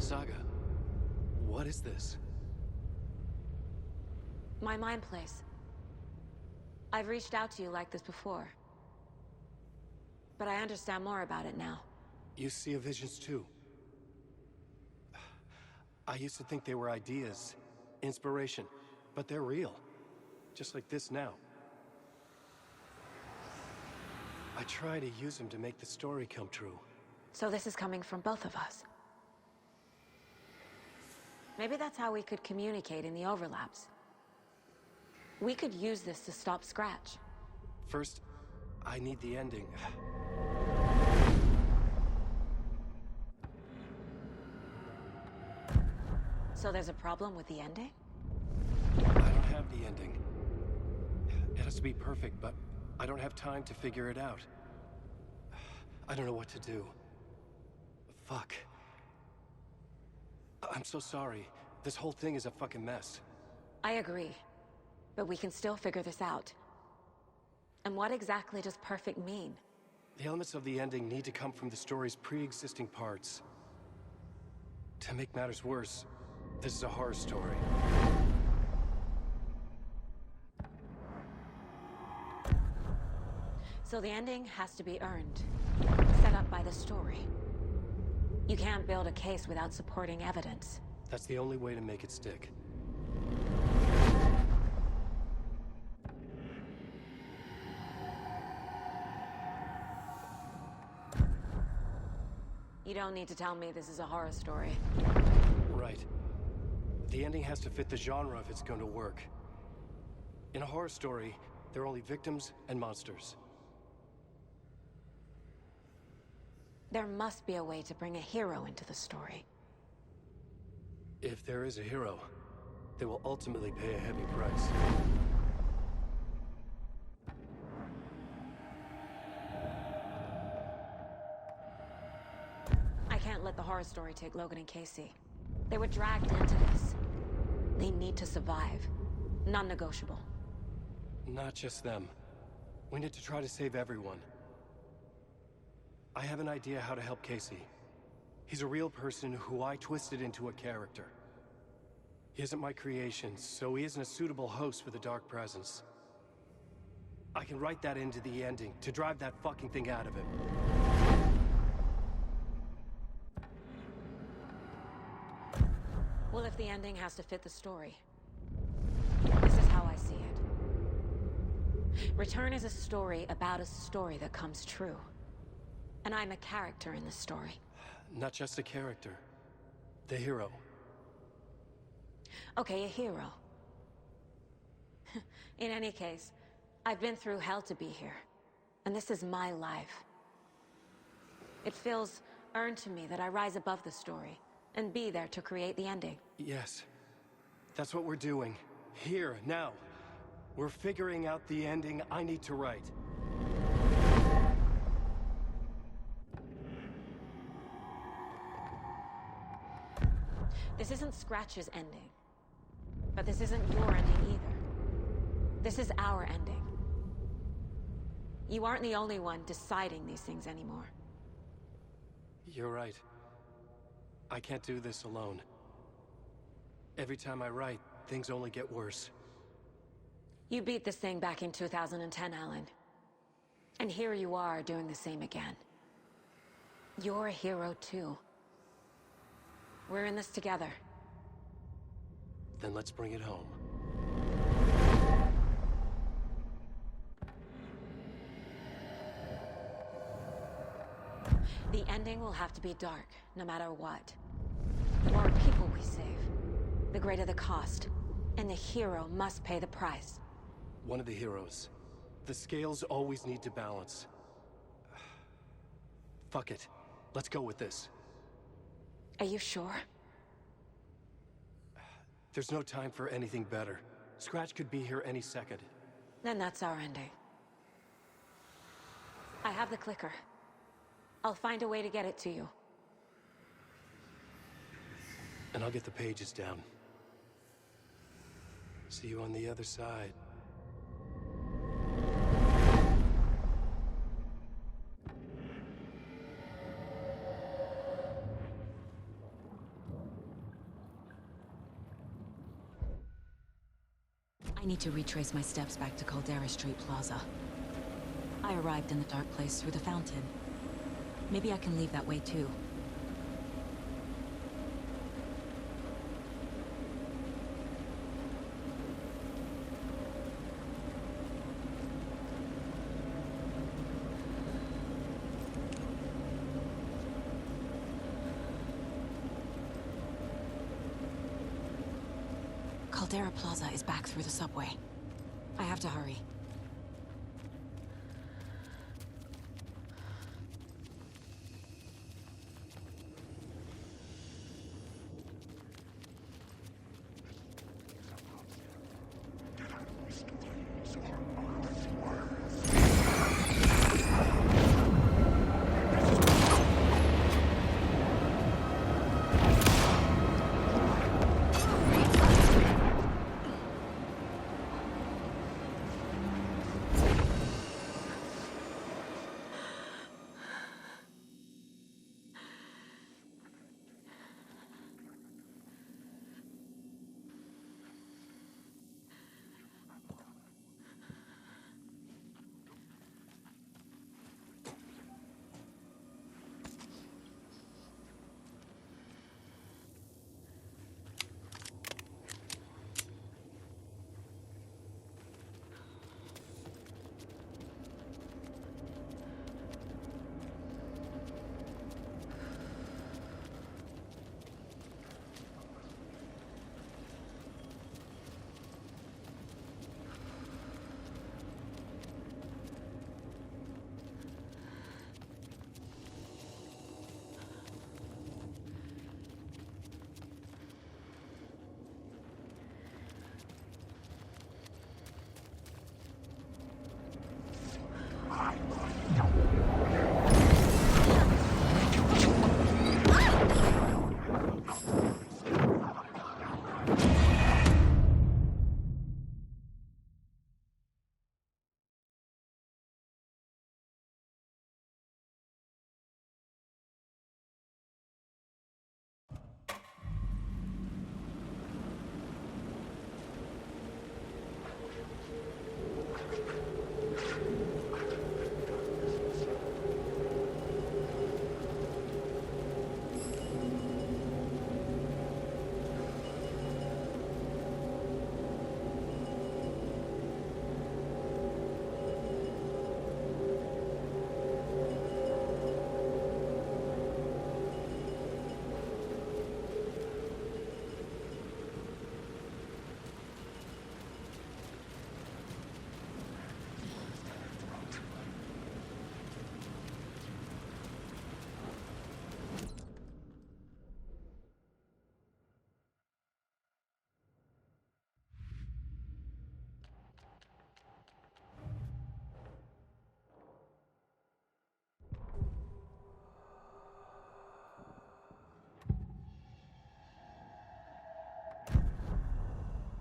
Saga, what is this? My mind place. I've reached out to you like this before. But I understand more about it now. You see visions too. I used to think they were ideas, inspiration, but they're real. Just like this now. I try to use them to make the story come true. So this is coming from both of us. Maybe that's how we could communicate in the overlaps. We could use this to stop Scratch. First, I need the ending. So there's a problem with the ending? I don't have the ending. It has to be perfect, but I don't have time to figure it out. I don't know what to do. Fuck. I'm so sorry. This whole thing is a fucking mess. I agree. But we can still figure this out. And what exactly does perfect mean? The elements of the ending need to come from the story's pre-existing parts. To make matters worse, this is a horror story. So the ending has to be earned, set up by the story. You can't build a case without supporting evidence. That's the only way to make it stick. You don't need to tell me this is a horror story. Right. The ending has to fit the genre if it's going to work. In a horror story, there are only victims and monsters. There must be a way to bring a hero into the story. If there is a hero, they will ultimately pay a heavy price. I can't let the horror story take Logan and Casey. They were dragged into this. They need to survive. Non-negotiable. Not just them. We need to try to save everyone. I have an idea how to help Casey. He's a real person who I twisted into a character. He isn't my creation, so he isn't a suitable host for the Dark Presence. I can write that into the ending to drive that fucking thing out of him. Well, if the ending has to fit the story, this is how I see it. Return is a story about a story that comes true. And I'm a character in this story. Not just a character. The hero. Okay, a hero. In any case, I've been through hell to be here. And this is my life. It feels earned to me that I rise above the story and be there to create the ending. Yes. That's what we're doing. Here, now. We're figuring out the ending I need to write. This isn't Scratch's ending. But this isn't your ending either. This is our ending. You aren't the only one deciding these things anymore. You're right. I can't do this alone. Every time I write, things only get worse. You beat this thing back in 2010, Alan. And here you are doing the same again. You're a hero too. We're in this together. Then let's bring it home. The ending will have to be dark, no matter what. The more people we save, the greater the cost. And the hero must pay the price. One of the heroes. The scales always need to balance. Fuck it. Let's go with this. Are you sure? There's no time for anything better. Scratch could be here any second. Then that's our ending. I have the clicker. I'll find a way to get it to you. And I'll get the pages down. See you on the other side. I need to retrace my steps back to Caldera Street Plaza. I arrived in the dark place through the fountain. Maybe I can leave that way too. Caldera Plaza is back through the subway. I have to hurry.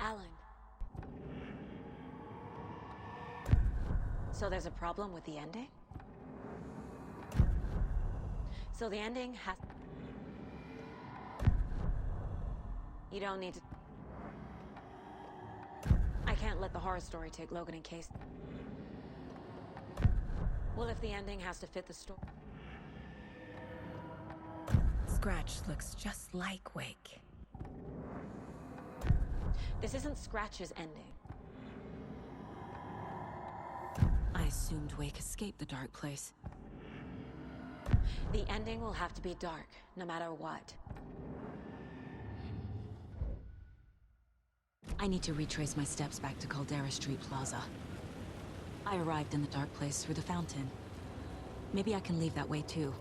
Alan. So there's a problem with the ending? So the ending has... You don't need to... I can't let the horror story take Logan and Casey. Well, if the ending has to fit the story... Scratch looks just like Wake. This isn't Scratch's ending. I assumed Wake escaped the dark place. The ending will have to be dark, no matter what. I need to retrace my steps back to Caldera Street Plaza. I arrived in the dark place through the fountain. Maybe I can leave that way too.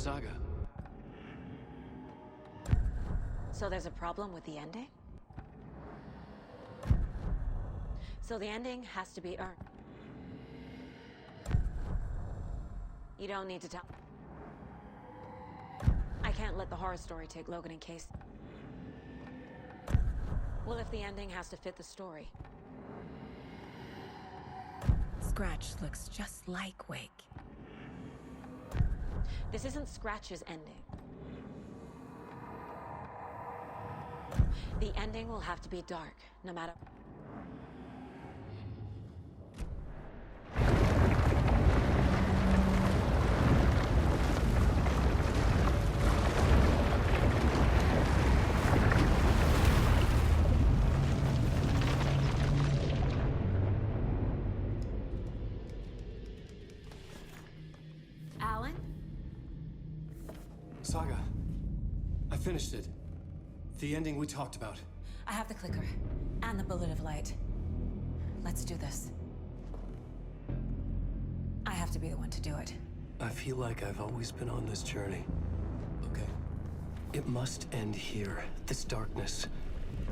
Saga. So there's a problem with the ending? So the ending has to be earned. You don't need to tell. I can't let the horror story take Logan and Case. Well, if the ending has to fit the story. Scratch looks just like Wake. This isn't Scratch's ending. The ending will have to be dark, no matter... Alan? Saga. I finished it. The ending we talked about. I have the clicker and the bullet of light. Let's do this. I have to be the one to do it. I feel like I've always been on this journey. Okay. It must end here. This darkness.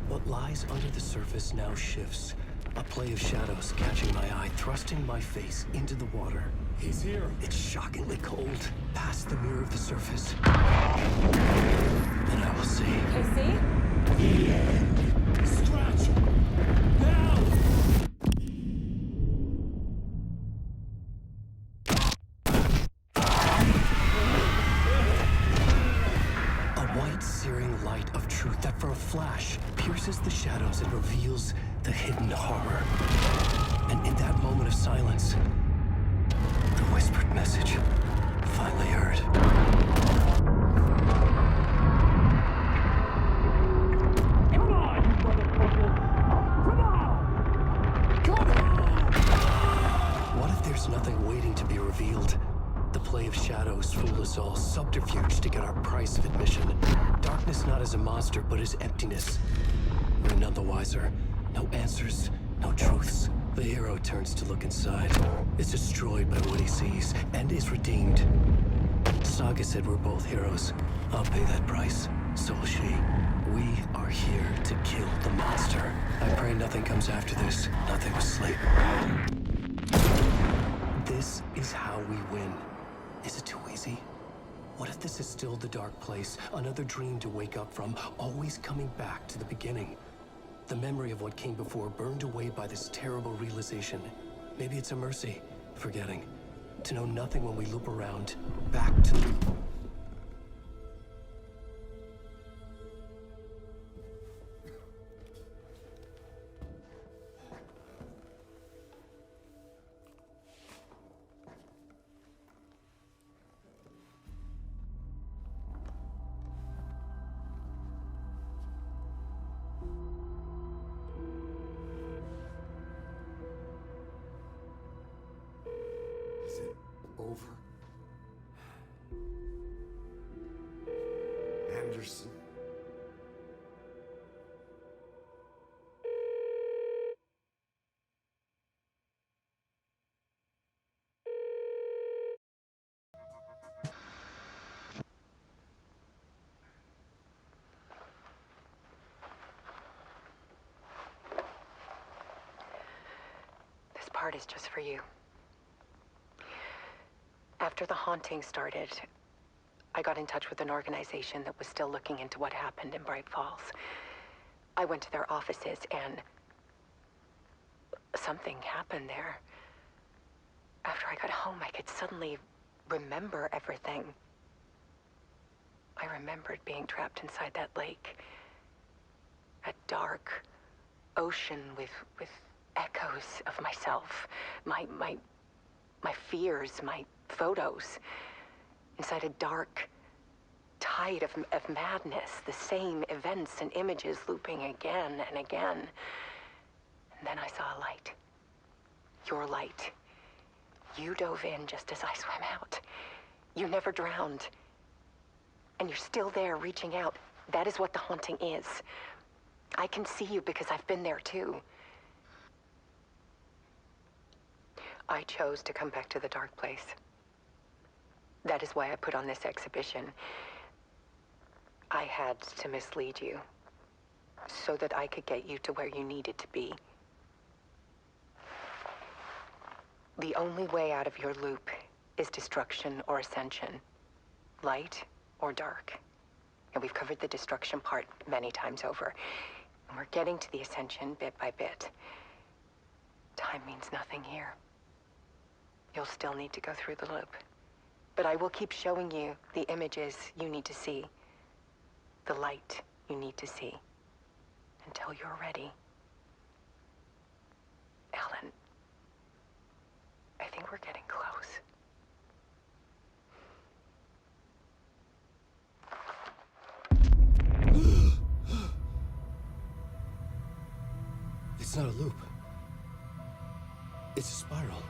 What lies under the surface now shifts. A play of shadows catching my eye, thrusting my face into the water. He's here. It's shockingly cold. Past the mirror of the surface. And I will see. Casey? Scratch! Now! A white, searing light of truth that for a flash pierces the shadows and reveals the hidden horror. And in that moment of silence, the whispered message finally heard. What if there's nothing waiting to be revealed? The play of shadows fool us all, subterfuge to get our price of admission. Darkness not as a monster, but as emptiness. We're none the wiser. No answers, no truths. The hero turns to look inside. Is destroyed by what he sees, and is redeemed. Saga said we're both heroes. I'll pay that price. So will she. We are here to kill the monster. I pray nothing comes after this. Nothing will sleep. This is how we win. Is it too easy? What if this is still the dark place? Another dream to wake up from, always coming back to the beginning. The memory of what came before burned away by this terrible realization. Maybe it's a mercy, forgetting. To know nothing when we loop around, back to... Is it over? Anderson? This part is just for you. After the haunting started, I got in touch with an organization that was still looking into what happened in Bright Falls. I went to their offices and something happened there. After I got home, I could suddenly remember everything. I remembered being trapped inside that lake. A dark ocean with echoes of myself. My fears, my photos. Inside a dark tide of madness. The same events and images looping again and again. And then I saw a light. Your light. You dove in just as I swam out. You never drowned. And you're still there reaching out. That is what the haunting is. I can see you because I've been there too. I chose to come back to the dark place. That is why I put on this exhibition. I had to mislead you, so that I could get you to where you needed to be. The only way out of your loop is destruction or ascension. Light or dark. And we've covered the destruction part many times over. And we're getting to the ascension bit by bit. Time means nothing here. You'll still need to go through the loop. But I will keep showing you the images you need to see. The light you need to see. Until you're ready. Alan, I think we're getting close. It's not a loop. It's a spiral.